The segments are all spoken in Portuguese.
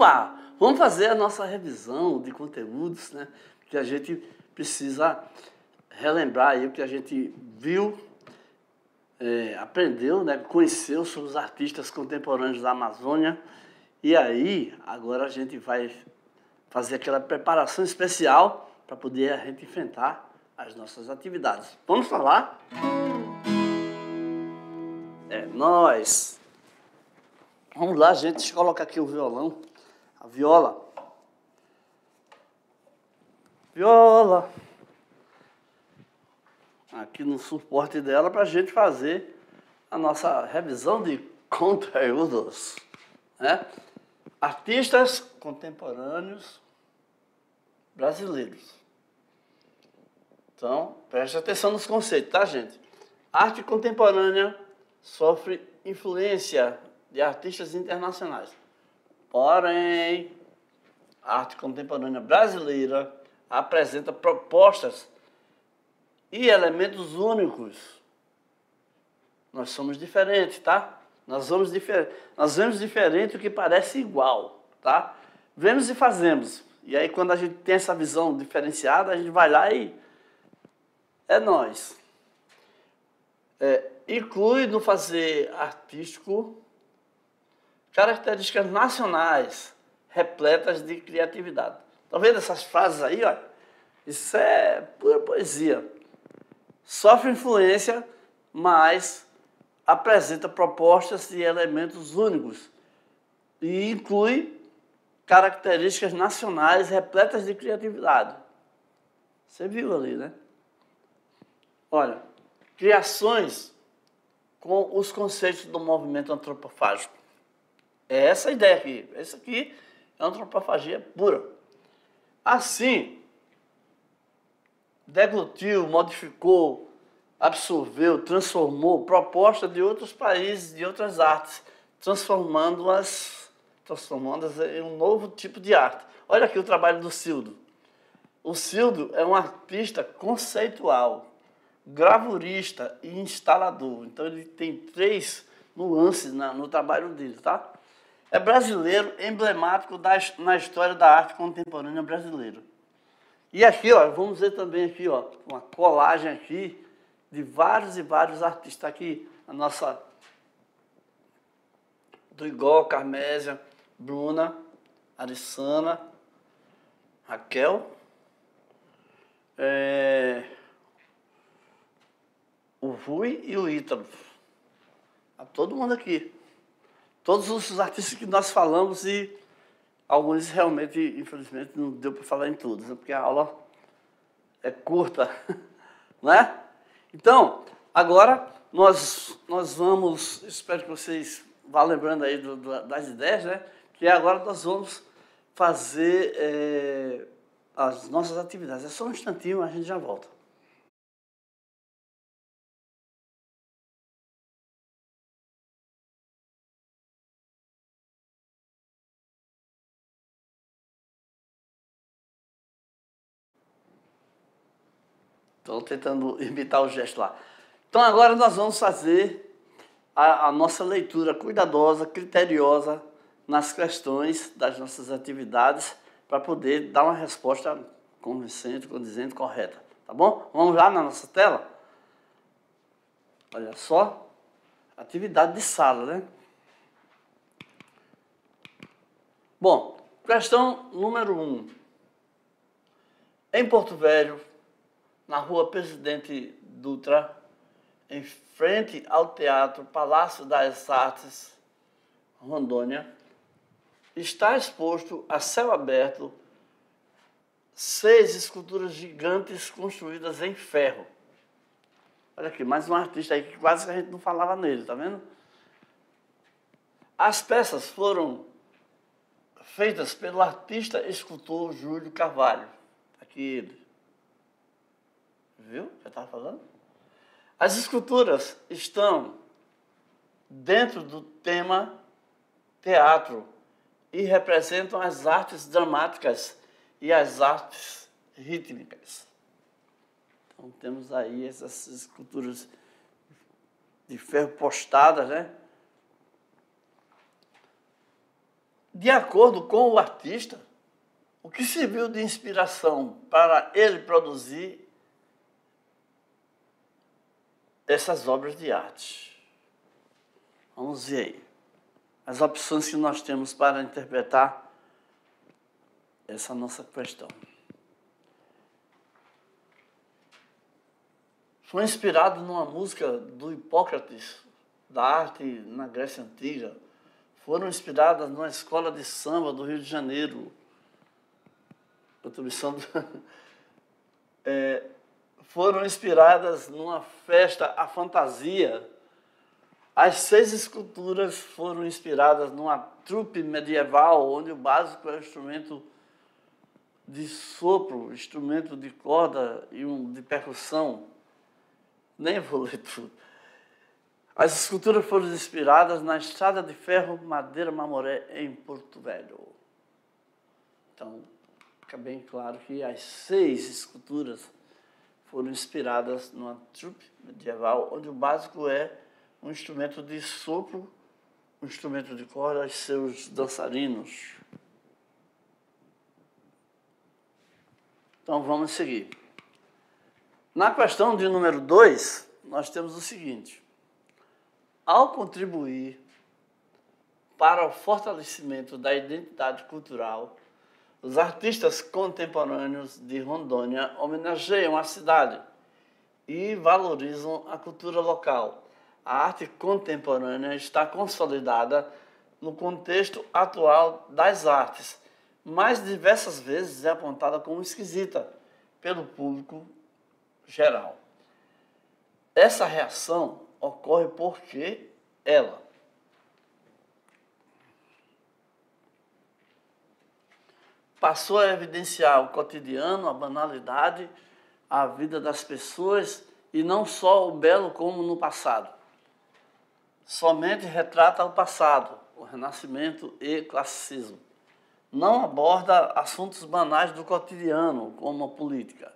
Opa! Vamos fazer a nossa revisão de conteúdos, né? Que a gente precisa relembrar aí o que a gente viu, aprendeu, né? Conheceu sobre os artistas contemporâneos da Amazônia. E aí, agora a gente vai fazer aquela preparação especial para poder a gente enfrentar as nossas atividades. Vamos falar? Nós. Vamos lá, gente. Deixa eu colocar aqui o violão. A viola. Viola. Aqui no suporte dela para a gente fazer a nossa revisão de conteúdos, né? Artistas contemporâneos brasileiros. Então, preste atenção nos conceitos, tá, gente? Arte contemporânea sofre influência de artistas internacionais. Porém, a arte contemporânea brasileira apresenta propostas e elementos únicos. Nós somos diferentes, tá? Nós vemos diferente o que parece igual, tá? Vemos e fazemos. E aí, quando a gente tem essa visão diferenciada, a gente vai lá e é nós. Inclui no fazer artístico características nacionais repletas de criatividade. Estão vendo essas frases aí? Olha? Isso é pura poesia. Sofre influência, mas apresenta propostas e elementos únicos e inclui características nacionais repletas de criatividade. Você viu ali, né? Olha, criações com os conceitos do movimento antropofágico. É essa a ideia aqui. Essa aqui é antropofagia pura. Assim, deglutiu, modificou, absorveu, transformou propostas de outros países, de outras artes, transformando-as em um novo tipo de arte. Olha aqui o trabalho do Cildo. O Cildo é um artista conceitual, gravurista e instalador. Então ele tem 3 nuances no trabalho dele, tá? É brasileiro, emblemático na história da arte contemporânea brasileira. E aqui, ó, vamos ver também aqui, ó, uma colagem aqui de vários e vários artistas. Tá aqui a nossa do Igor, Carmésia, Bruna, Arissana, Raquel, o Rui e o Ítalo. Tá todo mundo aqui. Todos os artistas que nós falamos e alguns realmente, infelizmente, não deu para falar em todos, né? Porque a aula é curta, né? Então, agora nós vamos, espero que vocês vá lembrando aí das ideias, né? Que agora nós vamos fazer as nossas atividades. É só um instantinho, a gente já volta. Estou tentando imitar o gesto lá. Então agora nós vamos fazer a nossa leitura cuidadosa, criteriosa nas questões das nossas atividades para poder dar uma resposta convincente, condizente, correta. Tá bom? Vamos lá na nossa tela? Olha só, atividade de sala, né? Bom, questão número 1. Em Porto Velho, na rua Presidente Dutra, em frente ao Teatro Palácio das Artes, Rondônia, está exposto a céu aberto 6 esculturas gigantes construídas em ferro. Olha aqui, mais um artista aí que quase a gente não falava nele, tá vendo? As peças foram feitas pelo artista escultor Júlio Carvalho. Aqui ele. Viu? Já estava falando? As esculturas estão dentro do tema teatro e representam as artes dramáticas e as artes rítmicas. Então temos aí essas esculturas de ferro postadas, né? De acordo com o artista, o que serviu de inspiração para ele produzir essas obras de arte? Vamos ver aí as opções que nós temos para interpretar essa nossa questão. Foi inspirado numa música do Hipócrates, da arte na Grécia Antiga. Foram inspiradas numa escola de samba do Rio de Janeiro. Foram inspiradas numa festa à fantasia. As 6 esculturas foram inspiradas numa trupe medieval, onde o básico é o instrumento de sopro, instrumento de corda e de percussão. Nem vou ler tudo. As esculturas foram inspiradas na Estrada de Ferro Madeira Mamoré, em Porto Velho. Então, fica bem claro que as 6 esculturas foram inspiradas numa trupe medieval, onde o básico é um instrumento de sopro, um instrumento de corda e seus dançarinos. Então, vamos seguir. Na questão de número 2, nós temos o seguinte: ao contribuir para o fortalecimento da identidade cultural, os artistas contemporâneos de Rondônia homenageiam a cidade e valorizam a cultura local. A arte contemporânea está consolidada no contexto atual das artes, mas diversas vezes é apontada como esquisita pelo público geral. Essa reação ocorre porque ela passou a evidenciar o cotidiano, a banalidade, a vida das pessoas e não só o belo como no passado. Somente retrata o passado, o Renascimento e o classicismo. Não aborda assuntos banais do cotidiano, como a política.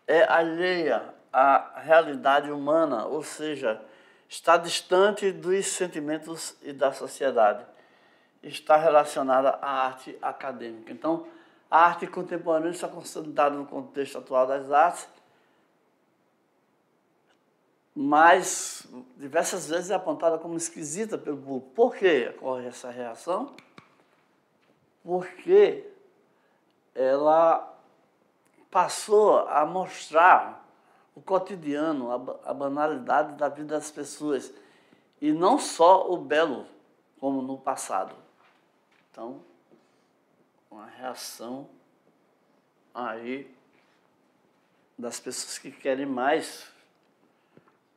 É alheia à realidade humana, ou seja, está distante dos sentimentos e da sociedade. Está relacionada à arte acadêmica. Então, a arte contemporânea está consolidada no contexto atual das artes, mas diversas vezes é apontada como esquisita pelo público. Por que ocorre essa reação? Porque ela passou a mostrar o cotidiano, a banalidade da vida das pessoas, e não só o belo, como no passado. Então, uma reação aí das pessoas que querem mais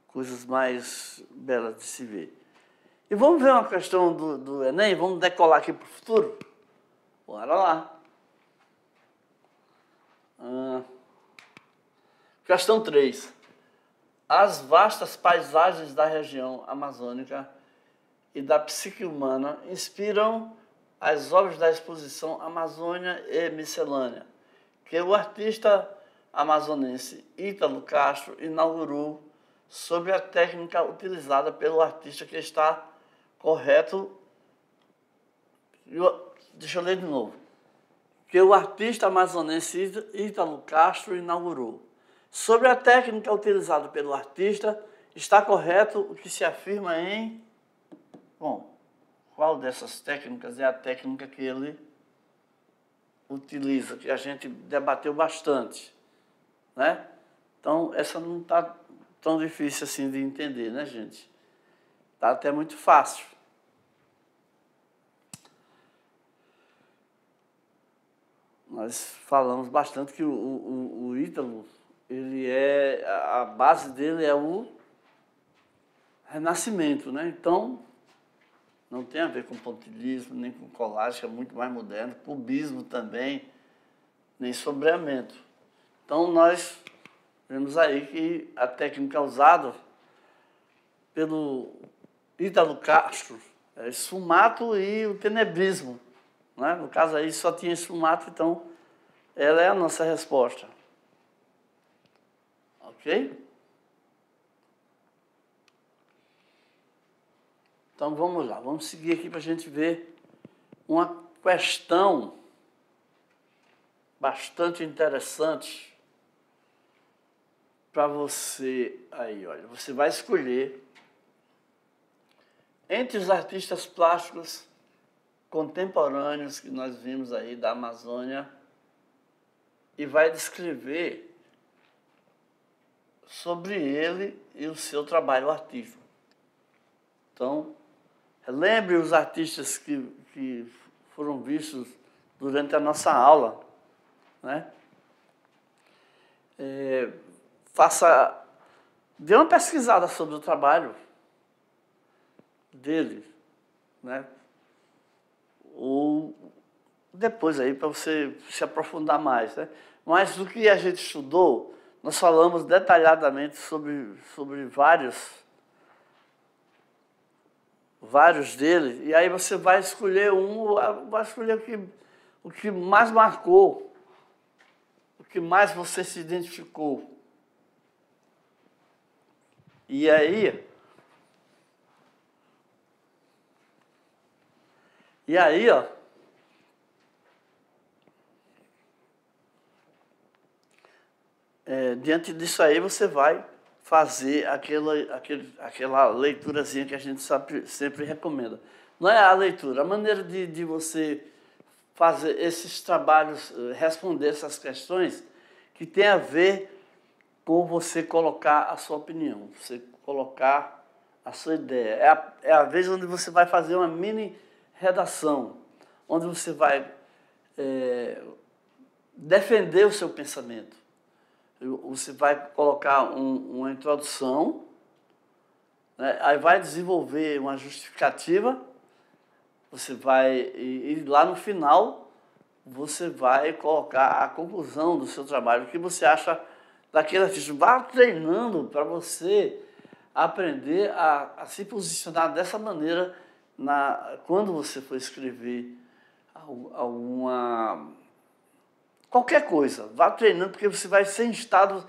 coisas mais belas de se ver. E vamos ver uma questão do Enem? Vamos decolar aqui para o futuro? Bora lá. Questão 3. As vastas paisagens da região amazônica e da psique humana inspiram as obras da exposição Amazônia e Miscelânea, que o artista amazonense Ítalo Castro inaugurou sobre a técnica utilizada pelo artista, que está correto. Deixa eu ler de novo. Que o artista amazonense Ítalo Castro inaugurou. Sobre a técnica utilizada pelo artista, está correto o que se afirma em... Bom, qual dessas técnicas é a técnica que ele utiliza, que a gente debateu bastante, né? Então, essa não está tão difícil assim de entender, né, gente? Está até muito fácil. Nós falamos bastante que o Ítalo, a base dele é o Renascimento, né? Então, não tem a ver com pontilhismo, nem com colagem, que é muito mais moderno, cubismo também, nem sombreamento. Então, nós vemos aí que a técnica usada pelo Ítalo Castro é esfumato e o tenebrismo, né? No caso aí só tinha esfumato, então ela é a nossa resposta. Ok? Então vamos lá, vamos seguir aqui para a gente ver uma questão bastante interessante para você aí, olha. Você vai escolher entre os artistas plásticos contemporâneos que nós vimos aí da Amazônia e vai descrever sobre ele e o seu trabalho artístico. Então, lembre os artistas que foram vistos durante a nossa aula, né? Dê uma pesquisada sobre o trabalho dele, né? Ou depois aí para você se aprofundar mais, né? Mas do que a gente estudou, nós falamos detalhadamente sobre vários deles, e aí você vai escolher o que mais marcou, o que mais você se identificou. E aí, ó, diante disso aí você vai fazer aquela leiturazinha que a gente sempre recomenda. Não é a leitura, a maneira de você fazer esses trabalhos, responder essas questões que tem a ver com você colocar a sua opinião, você colocar a sua ideia. É a vez onde você vai fazer uma mini redação, onde você vai defender o seu pensamento. Você vai colocar uma introdução, né? Aí vai desenvolver uma justificativa, você vai, e lá no final, você vai colocar a conclusão do seu trabalho, o que você acha daquele artista. Vá treinando para você aprender a se posicionar dessa maneira quando você for escrever qualquer coisa. Vá treinando, porque você vai ser instado,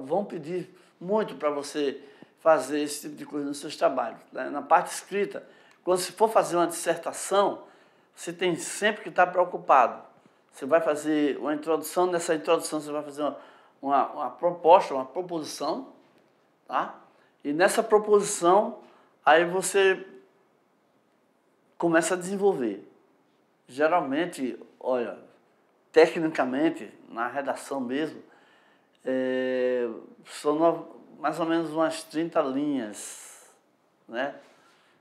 vão pedir muito para você fazer esse tipo de coisa nos seus trabalhos, né? Na parte escrita, quando você for fazer uma dissertação, você tem sempre que estar preocupado. Você vai fazer uma introdução, nessa introdução você vai fazer uma proposta, uma proposição, tá? E nessa proposição, aí você começa a desenvolver. Geralmente, olha, tecnicamente, na redação mesmo, são mais ou menos umas 30 linhas, né?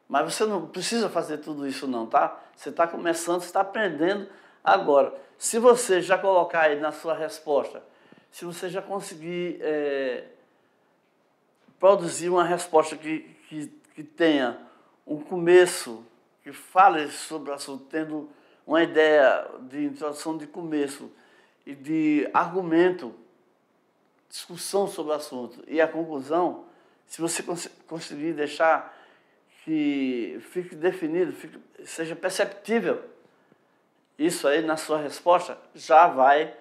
Mas você não precisa fazer tudo isso não, tá? Você está começando, você está aprendendo agora. Se você já colocar aí na sua resposta, se você já conseguir produzir uma resposta que tenha um começo, que fale sobre o assunto, tendo uma ideia de introdução de começo e de argumento, discussão sobre o assunto e a conclusão, se você conseguir deixar que fique definido, seja perceptível isso aí na sua resposta, já vai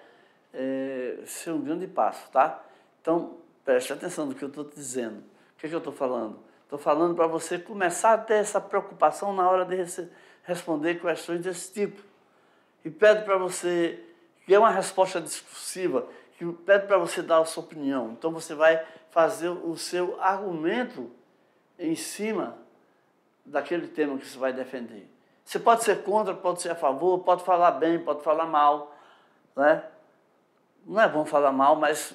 ser um grande passo, tá? Então, preste atenção no que eu estou te dizendo. O que eu estou falando? Estou falando para você começar a ter essa preocupação na hora de responder questões desse tipo. E pede para você, que é uma resposta discursiva, que pede para você dar a sua opinião. Então, você vai fazer o seu argumento em cima daquele tema que você vai defender. Você pode ser contra, pode ser a favor, pode falar bem, pode falar mal, né? Não é bom falar mal, mas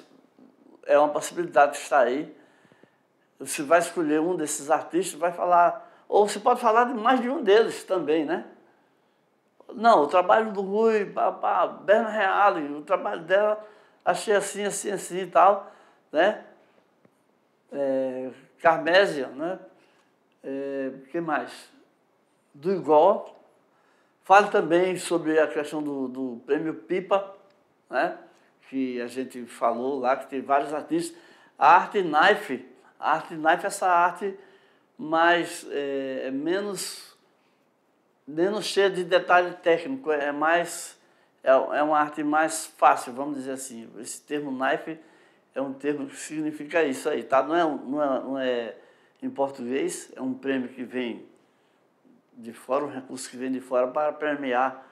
é uma possibilidade que está aí. Você vai escolher um desses artistas, vai falar, ou você pode falar de mais de um deles também, né? Não, o trabalho do Rui, Berna Reale, o trabalho dela, achei assim, assim, assim e tal, né? Carmésia, né? O que mais? Do Igor. Fale também sobre a questão do prêmio Pipa, né? Que a gente falou lá, que tem vários artistas. A Art Knife, essa arte mais, menos cheia de detalhe técnico, é uma arte mais fácil, vamos dizer assim. Esse termo knife é um termo que significa isso aí, tá? Não é em português, é um prêmio que vem de fora, um recurso que vem de fora para premiar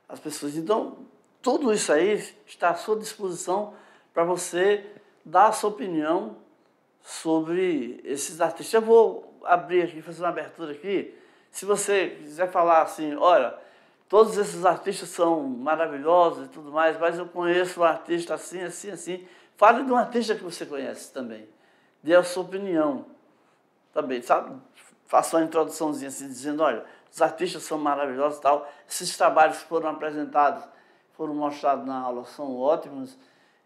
as pessoas. Então, tudo isso aí está à sua disposição para você dar a sua opinião sobre esses artistas. Eu vou abrir aqui, fazer uma abertura aqui. Se você quiser falar assim, olha, todos esses artistas são maravilhosos e tudo mais, mas eu conheço um artista assim, assim, assim. Fale de um artista que você conhece também. Dê a sua opinião também, sabe? Faça uma introduçãozinha assim, dizendo, olha, os artistas são maravilhosos e tal. Esses trabalhos que foram apresentados, foram mostrados na aula, são ótimos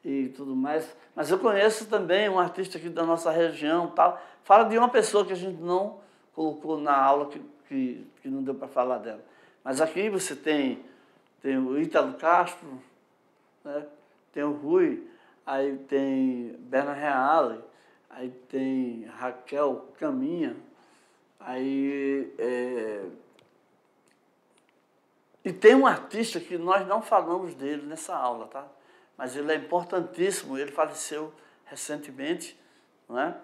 e tudo mais. Mas eu conheço também um artista aqui da nossa região tal. Fala de uma pessoa que a gente não colocou na aula, que não deu para falar dela. Mas aqui você tem o Ítalo Castro, né? Tem o Rui, aí tem Berna Reale, aí tem Raquel Caminha, aí e tem um artista que nós não falamos dele nessa aula, tá? Mas ele é importantíssimo, ele faleceu recentemente, não é?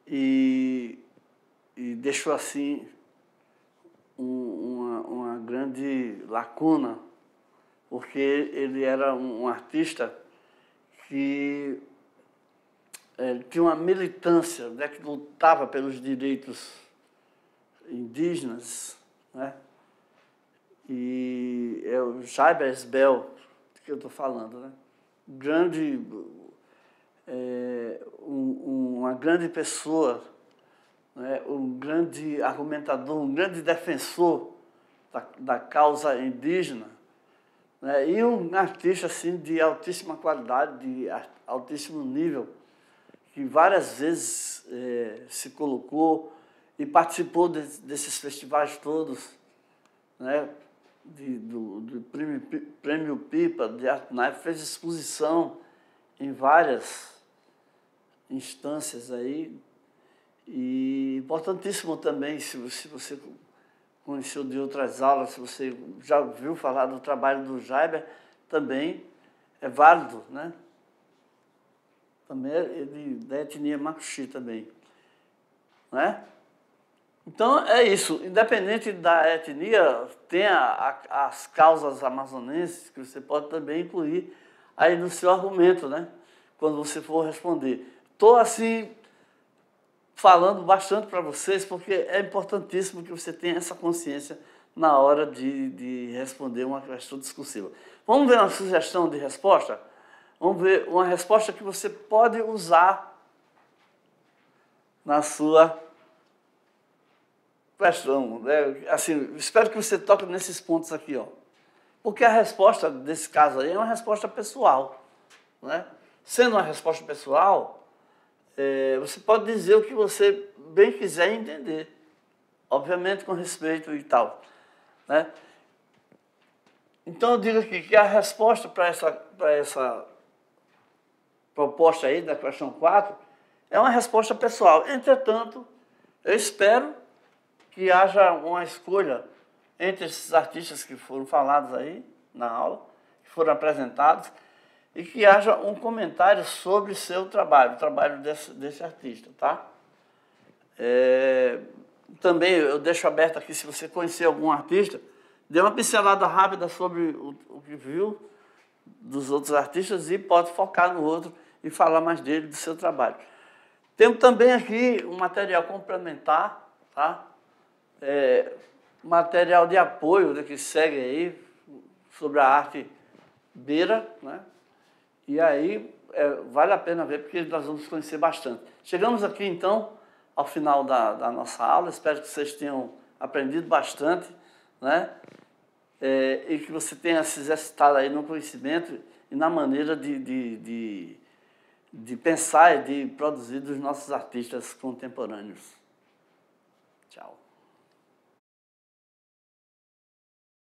E deixou assim uma grande lacuna, porque ele era um artista que tinha uma militância, né, que lutava pelos direitos indígenas, né? E é o Jaiber Esbel que eu estou falando, né? Uma grande pessoa, né? Um grande argumentador, um grande defensor da causa indígena, né? E um artista assim, de altíssima qualidade, de altíssimo nível, que várias vezes se colocou e participou desses festivais todos, né? Do Prêmio Pipa de Arte Naipe, fez exposição em várias instâncias aí. E importantíssimo também, se você conheceu de outras aulas, se você já ouviu falar do trabalho do Jaiber, também é válido, né? Também ele da etnia Macuxi também, né? Então é isso, independente da etnia, tem as causas amazonenses que você pode também incluir aí no seu argumento, né? Quando você for responder. Estou assim falando bastante para vocês, porque é importantíssimo que você tenha essa consciência na hora de responder uma questão discursiva. Vamos ver uma sugestão de resposta? Vamos ver uma resposta que você pode usar na sua questão, né? Assim, espero que você toque nesses pontos aqui, ó. Porque a resposta desse caso aí é uma resposta pessoal, né? Sendo uma resposta pessoal, você pode dizer o que você bem quiser entender, obviamente com respeito e tal, né? Então eu digo aqui que a resposta para essa proposta aí da questão 4 é uma resposta pessoal. Entretanto, eu espero que haja uma escolha entre esses artistas que foram falados aí na aula, que foram apresentados, e que haja um comentário sobre seu trabalho, o trabalho desse artista, tá? Também eu deixo aberto aqui, se você conhecer algum artista, dê uma pincelada rápida sobre o que viu dos outros artistas e pode focar no outro e falar mais dele, do seu trabalho. Temos também aqui um material complementar, tá? Material de apoio, né, que segue aí sobre a arte beira, né? E aí vale a pena ver, porque nós vamos conhecer bastante. Chegamos aqui, então, ao final da nossa aula. Espero que vocês tenham aprendido bastante, né? E que você tenha se exercitado aí no conhecimento e na maneira de pensar e de produzir dos nossos artistas contemporâneos. Tchau.